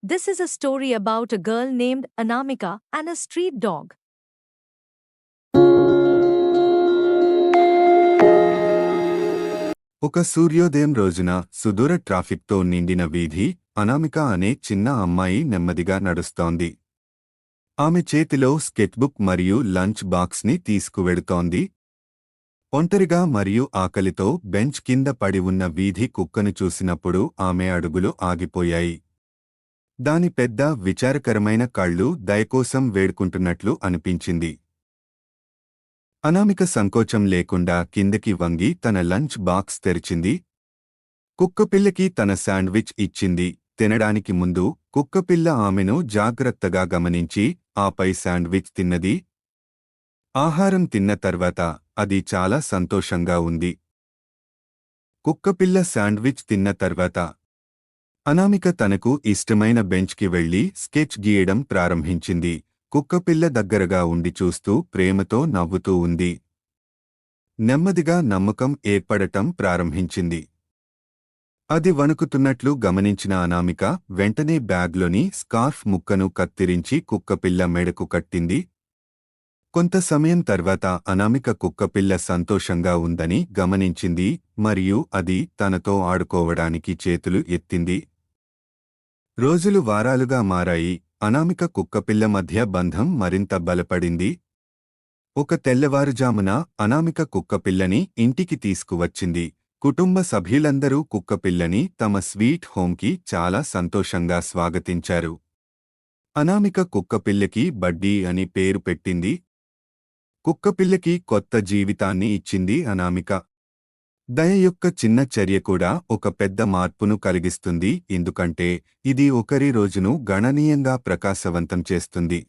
This is a story about a girl named Anamika and a street dog. ఒక సూర్యోదయం రోజున సుదూర ట్రాఫిక్తో నిండిన వీధి అనామిక అనే చిన్న అమ్మాయి నెమ్మదిగా నడుస్తోంది. ఆమె చేతిలో స్కెచ్బుక్ మరియు లంచ్ బాక్స్ని తీసుకువెడుతోంది. ఒంటరిగా మరియు ఆకలితో బెంచ్ కింద పడి ఉన్న వీధి కుక్కను చూసినప్పుడు ఆమె అడుగులు ఆగిపోయాయి. దాని పెద్ద విచారకరమైన కళ్ళు దయకోసం వేడుకుంటున్నట్లు అనిపించింది. అనామిక సంకోచం లేకుండా కిందకి వంగి తన లంచ్ బాక్స్ తెరిచింది. కుక్కపిల్లకి తన శాండ్విచ్ ఇచ్చింది. తినడానికి ముందు కుక్కపిల్ల ఆమెను జాగ్రత్తగా గమనించి ఆపై శాండ్విచ్ తిన్నది. ఆహారం తిన్న తర్వాత అది చాలా సంతోషంగా ఉంది. కుక్కపిల్ల శాండ్విచ్ తిన్న తర్వాత అనామిక తనకు ఇష్టమైన బెంచ్కి వెళ్లి స్కెచ్ గీయడం ప్రారంభించింది. కుక్కపిల్ల దగ్గరగా ఉండి చూస్తూ ప్రేమతో నవ్వుతూ ఉంది. నెమ్మదిగా నమ్మకం ఏర్పడటం ప్రారంభించింది. అది వణుకుతున్నట్లు గమనించిన అనామిక వెంటనే బ్యాగ్లోని స్కార్ఫ్ ముక్కను కత్తిరించి కుక్కపిల్ల మెడకు కట్టింది. కొంత సమయం తర్వాత అనామిక కుక్కపిల్ల సంతోషంగా ఉందని గమనించింది మరియు అది తనతో ఆడుకోవడానికి చేతులు ఎత్తింది. రోజులు వారాలుగా మారాయి. అనామిక కుక్కపిల్ల మధ్య బంధం మరింత బలపడింది. ఒక తెల్లవారుజామున అనామిక కుక్కపిల్లని ఇంటికి తీసుకువచ్చింది. కుటుంబ సభ్యులందరూ కుక్కపిల్లని తమ స్వీట్ హోంకి చాలా సంతోషంగా స్వాగతించారు. అనామిక కుక్కపిల్లకి బడ్డీ అని పేరు పెట్టింది. కుక్కపిల్లకి కొత్త జీవితాన్ని ఇచ్చింది అనామిక. దయ యొక్క చిన్న చర్య కూడా ఒక పెద్ద మార్పును కలిగిస్తుంది, ఎందుకంటే ఇది ఒకరి రోజును గణనీయంగా ప్రకాశవంతం చేస్తుంది.